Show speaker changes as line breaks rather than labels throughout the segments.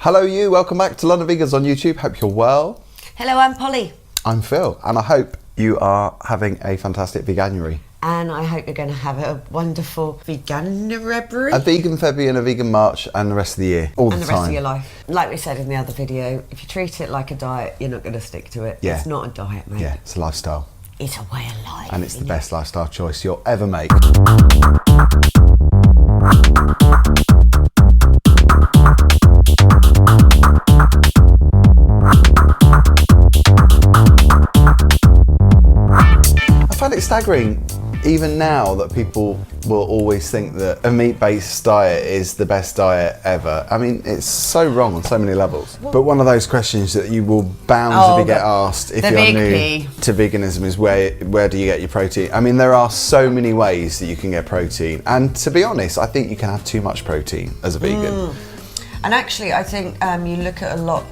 Hello you, welcome back to LDN Vegans on YouTube. Hope you're well.
Hello, I'm Polly.
I'm Phil, and I hope you are having a fantastic Veganuary.
And I hope you're going to have a wonderful Veganuary.
A vegan February and a vegan March and the rest of the year, all the time.
And the rest of your life. Like we said in the other video, if you treat it like a diet, you're not going to stick to it.
Yeah.
It's not a diet, mate.
Yeah, it's a lifestyle.
It's a way of life.
And it's the best lifestyle choice you'll ever make. I find it staggering, even now, that people will always think that a meat-based diet is the best diet ever. I mean, it's so wrong on so many levels. But one of those questions that you will bound to get asked if you're new to veganism is where do you get your protein? I mean, there are so many ways that you can get protein. And to be honest, I think you can have too much protein as a vegan.
And actually, I think you look at a lot.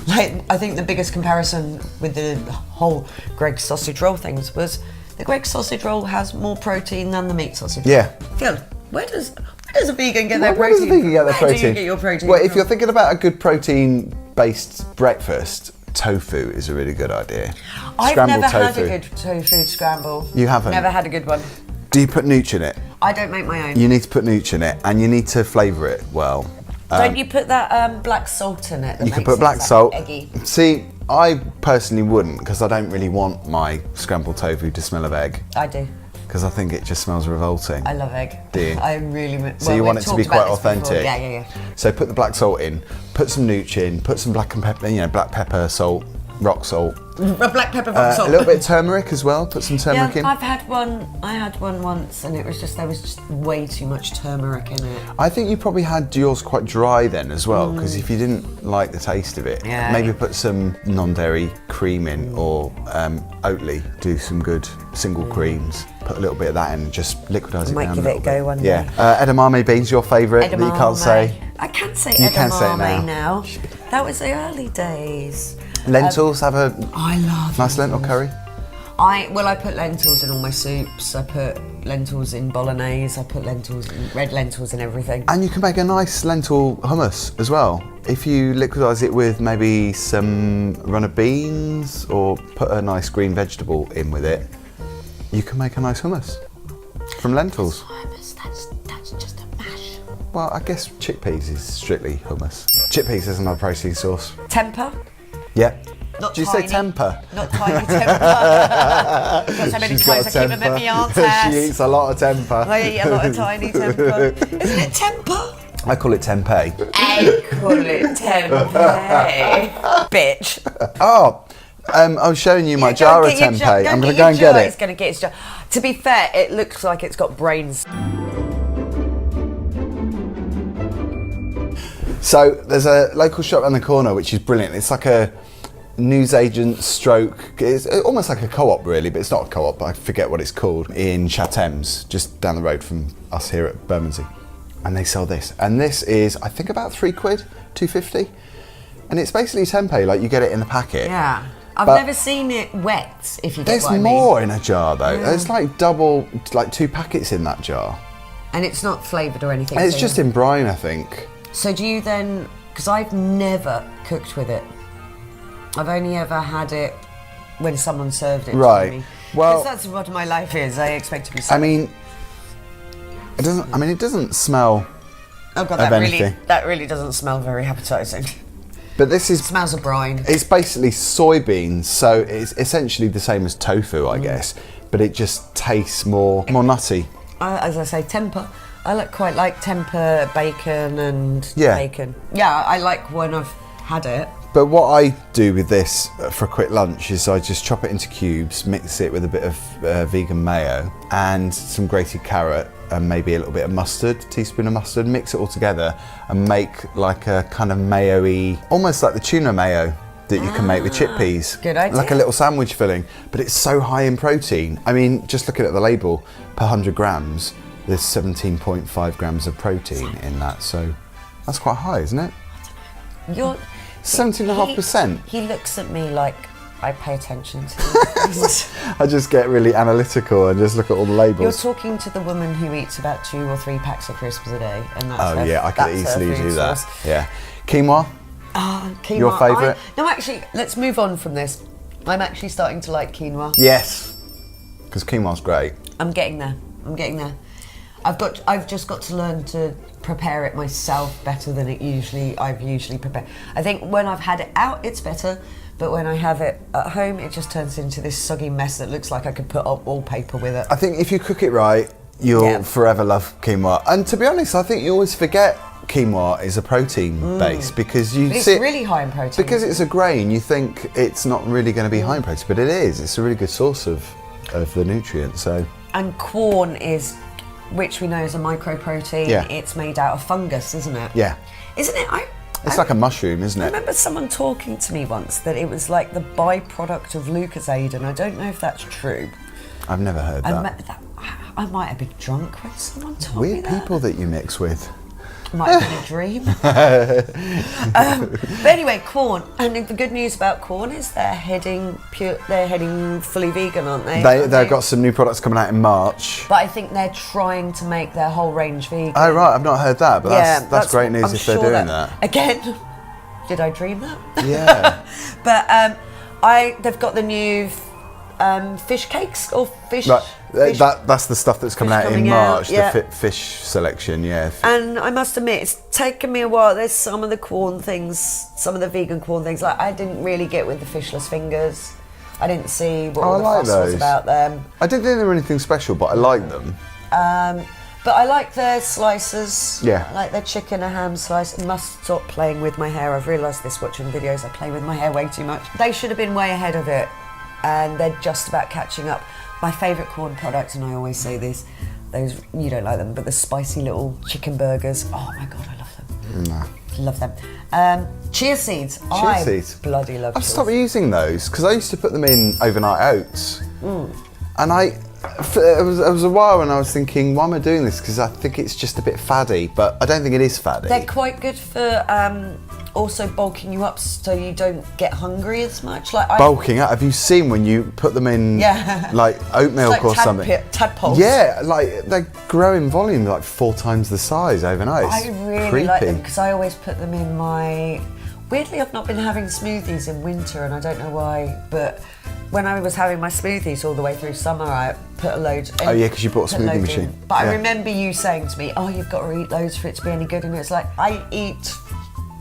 Like, I think the biggest comparison with the whole Greggs sausage roll things was the Greggs sausage roll has more protein than the meat sausage roll.
Yeah.
Phil, where does a vegan get their protein?
Where does a vegan get their protein?
Where do you get your protein
Well,
from?
if you're thinking about a good protein-based breakfast, tofu is a really good idea.
I've
Scrambled
never
tofu.
had a good tofu scramble.
You haven't?
Never had a good one.
Do you put nooch in it?
I don't make my own.
You need to put nooch in it, and you need to flavour it well.
Don't you put that black salt in it? That
You can
makes
put
it
black
like
salt.
eggy?
See, I personally wouldn't, because I don't really want my scrambled tofu to smell of egg,
I do.
because I think it just smells revolting.
I love egg.
Do you?
I really.
So you want it to be quite authentic.
Yeah.
So put the black salt in, put some nooch in, put some black and pepper, black pepper, salt, rock salt.
Black pepper, rock salt.
A little bit of turmeric as well. Put some turmeric in.
I've had one. I had one once, and there was just way too much turmeric in it.
I think you probably had yours quite dry then as well, because if you didn't like the taste of it, maybe put some non-dairy cream in, or Oatly. Do some good single creams. Put a little bit of that in, just liquidise it down.
Might give it a go one day.
Yeah. Edamame beans, your favourite that you can't say.
I can say
You
edamame
can say it
now. That was the early days.
Lentils, have a
I love
nice lentil curry.
I put lentils in all my soups. I put lentils in bolognese. I put red lentils in everything.
And you can make a nice lentil hummus as well. If you liquidise it with maybe some runner beans, or put a nice green vegetable in with it, you can make a nice hummus from lentils.
That's just a mash.
Well, I guess chickpeas is strictly hummus. Chickpeas is another protein source.
Tempeh.
Yeah.
Not
Did you
tiny.
say temper?
Not tiny tempeh. Got so many
She's got
times
a
I keep them at my aunt's house.
She eats a lot of temper.
I eat a lot of tiny tempeh. Isn't it tempeh?
I call it tempeh.
I call it tempeh. Bitch.
Oh, I was showing you my jar of tempeh. I'm going to go and get it.
It's going to get its jar. To be fair, it looks like it's got brains.
So there's a local shop around the corner which is brilliant. It's like a newsagent stroke. It's almost like a co-op really, but it's not a co-op. I forget what it's called. In Chatham's, just down the road from us here at Bermondsey. And they sell this. And this is, I think, about £3, £2.50. And it's basically tempeh, like you get it in the packet.
Yeah. I've never seen it wet, if you get what I mean.
There's more in a jar though. Yeah. There's like 2 packets in that jar.
And it's not flavoured or anything.
And it's just in brine, I think.
So do you then, because I've never cooked with it. I've only ever had it when someone served it to me. Well, that's what my life is. I expect to be served.
I mean, it doesn't smell
oh God, that really doesn't smell very appetising.
But this is...
It smells of brine.
It's basically soybeans, so it's essentially the same as tofu, I guess, but it just tastes more nutty.
As I say, tempeh. I quite like tempeh, bacon and bacon. Yeah, I like when I've had it.
But what I do with this for a quick lunch is I just chop it into cubes, mix it with a bit of vegan mayo and some grated carrot and maybe a little bit of mustard, a teaspoon of mustard, mix it all together and make like a kind of mayo-y, almost like the tuna mayo that you can make with chickpeas.
Good idea.
Like a little sandwich filling, but it's so high in protein. I mean, just looking at the label, per 100 grams, there's 17.5 grams of protein in that, so that's quite high, isn't it?
You're
17.5%.
He looks at me like I pay attention to.
I just get really analytical and just look at all the labels.
You're talking to the woman who eats about 2 or 3 packs of crisps a day, and that's
I could easily do that. Yeah, quinoa.
Quinoa.
Your favourite?
No, actually, let's move on from this. I'm actually starting to like quinoa.
Yes, because quinoa's great.
I'm getting there. I'm getting there. I've just got to learn to prepare it myself better than I've usually prepared. I think when I've had it out, it's better, but when I have it at home, it just turns into this soggy mess that looks like I could put up wallpaper with it.
I think if you cook it right, you'll forever love quinoa. And to be honest, I think you always forget quinoa is a protein base because
it's really high in protein.
Because it's a grain, you think it's not really going to be high in protein, but it is. It's a really good source of the nutrients. So.
And corn is, which we know is a microprotein.
Yeah.
It's made out of fungus, isn't it?
Yeah.
Isn't it?
It's like a mushroom, isn't it?
I remember someone talking to me once that it was like the byproduct of Lucozade, and I don't know if that's true.
I've never heard that.
I might have been drunk when someone told me
Weird
that.
people that you mix with.
Might have been a dream. But anyway, corn. And the good news about corn is they're heading fully vegan, aren't they?
They've got some new products coming out in March.
But I think they're trying to make their whole range vegan.
Oh right, I've not heard that, but that's great news if they're doing that.
Again, did I dream that?
Yeah.
But they've got the new fish cakes or fish.
Right. That's the stuff that's coming out in March, the fish selection, yeah.
And I must admit, it's taken me a while. There's some of the corn things, some of the vegan corn things, like I didn't really get with the fishless fingers. I didn't see what all the fuss was about them.
I didn't think they were anything special, but I like them.
But I like their slices.
Yeah.
I like their chicken and ham slice. I must stop playing with my hair. I've realised this watching videos. I play with my hair way too much. They should have been way ahead of it, and they're just about catching up. My favourite corn product, and I always say this, those, you don't like them, but the spicy little chicken burgers. Oh my God, I love them.
No.
Love them. Chia seeds.
Chia seeds.
Bloody love
I've stopped using those because I used to put them in overnight oats. And it was a while when I was thinking, why am I doing this? Because I think it's just a bit faddy, but I don't think it is faddy.
They're quite good for also bulking you up so you don't get hungry as much.
Bulking up? Have you seen when you put them in like oat milk or something?
Tadpoles.
Yeah, like they grow in volume like 4 times the size overnight.
I really like them because I always put them in my... Weirdly, I've not been having smoothies in winter and I don't know why, but when I was having my smoothies all the way through summer, I put a load...
Oh yeah, because you bought a smoothie machine.
But I remember you saying to me, oh, you've got to eat loads for it to be any good, and it's like, I eat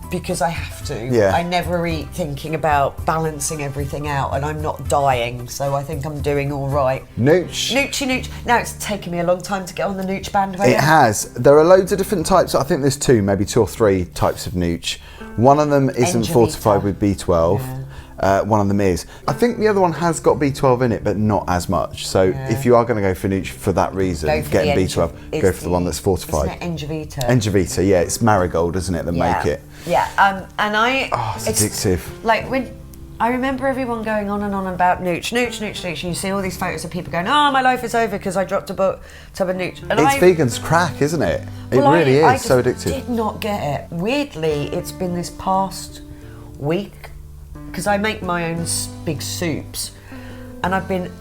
because I have to.
Yeah.
I never eat thinking about balancing everything out, and I'm not dying, so I think I'm doing all right.
Nooch.
Noochy. Now, it's taken me a long time to get on the nooch bandwagon.
It has. There are loads of different types. I think there's 2, maybe 2 or 3 types of nooch. One of them isn't fortified with B12. Yeah. One of them is. I think the other one has got B12 in it, but not as much. So if you are going to go for nooch for that reason, getting B12, go for the one that's fortified.
Isn't it Engevita?
Engevita, yeah. It's marigold, isn't it, that make it?
Yeah, and I...
Oh, it's addictive.
Like, when... I remember everyone going on and on about nooch. And you see all these photos of people going, oh, my life is over because I dropped a tub of nooch. And
it's vegan's crack, isn't it? It really is so addictive.
I did not get it. Weirdly, it's been this past week, because I make my own big soups, and I've been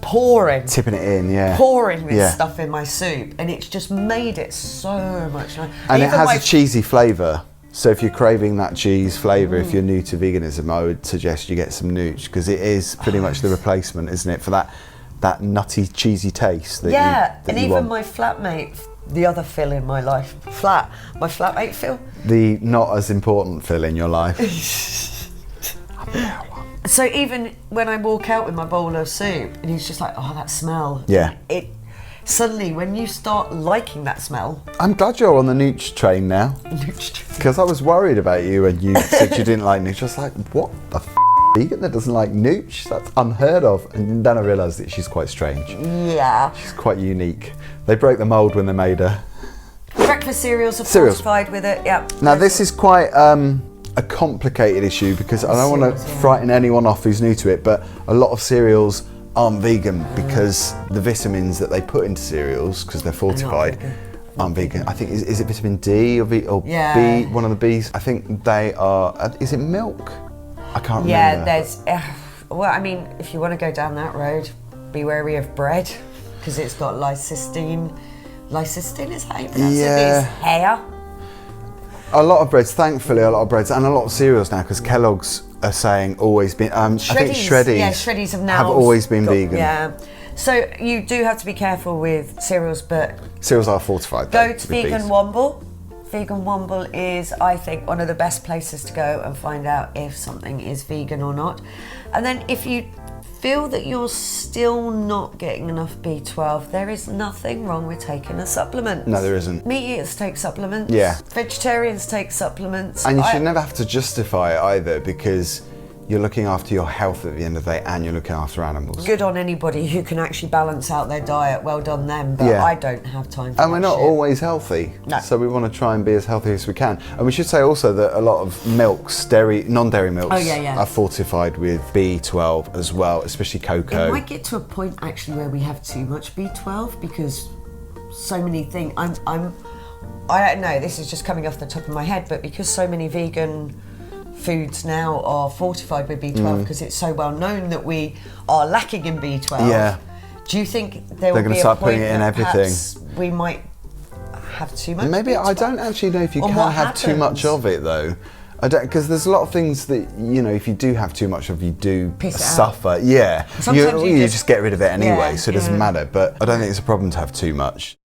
tipping
it in,
pouring this stuff in my soup, and it's just made it so much nicer.
And it has a cheesy flavour. So if you're craving that cheese flavour, if you're new to veganism, I would suggest you get some nooch, because it is pretty much the replacement, isn't it, for that nutty, cheesy taste that you
and even
want. My
flatmate, the other Phil in my life, my flatmate Phil.
The not as important Phil in your life.
So even when I walk out with my bowl of soup, and he's just like, oh, that smell.
Yeah.
Suddenly, when you start liking that smell...
I'm glad you're on the nooch train now. Because I was worried about you and you said you didn't like nooch. I was like, what the vegan that doesn't like nooch? That's unheard of. And then I realised that she's quite strange.
Yeah.
She's quite unique. They broke the mould when they made her.
Breakfast cereals are fortified with it, yeah.
Now this is quite a complicated issue, because I don't want to frighten anyone off who's new to it, but a lot of cereals aren't vegan because the vitamins that they put into cereals, because they're fortified, aren't vegan. I think, is it vitamin D or B, one of the Bs? I think they are, is it milk? I can't remember.
Yeah, there's, well, I mean, if you want to go down that road, be wary of bread, because it's got lysistine. Lysistine, is that how you pronounce it? It's hair.
A lot of breads, thankfully, a lot of breads and a lot of cereals now, because Kellogg's are saying always been. I think
Shreddies have
always been vegan.
Yeah. So you do have to be careful with cereals, but
cereals are fortified.
Go to Vegan Womble. Vegan Womble is, I think, one of the best places to go and find out if something is vegan or not. And then if you feel that you're still not getting enough B12, there is nothing wrong with taking a supplement.
No, there isn't.
Meat eaters take supplements.
Yeah.
Vegetarians take supplements.
And you should never have to justify it either, because you're looking after your health at the end of the day, and you're looking after animals.
Good on anybody who can actually balance out their diet. Well done them, but I don't have time for
And we're not
shit.
always healthy.
No.
So we want to try and be as healthy as we can. And we should say also that a lot of milks, non-dairy milks, are fortified with B12 as well, especially cocoa.
It might get to a point actually where we have too much B12, because so many things. I don't know. This is just coming off the top of my head, but because so many vegan foods now are fortified with B12 because it's so well known that we are lacking in B12.
Yeah.
Do you think there
They're
will be a
start
point
putting it in
that
everything.
perhaps we might have too much?
Maybe
B12?
I don't actually know if you
Or
can
what
have too much
happens?
of it though. I don't, because there's a lot of things that, you know, if you do have too much of, you do
Piss it
suffer. Yeah.
Sometimes you
just get rid of it anyway,
Yeah,
so it doesn't matter. But I don't think it's a problem to have too much.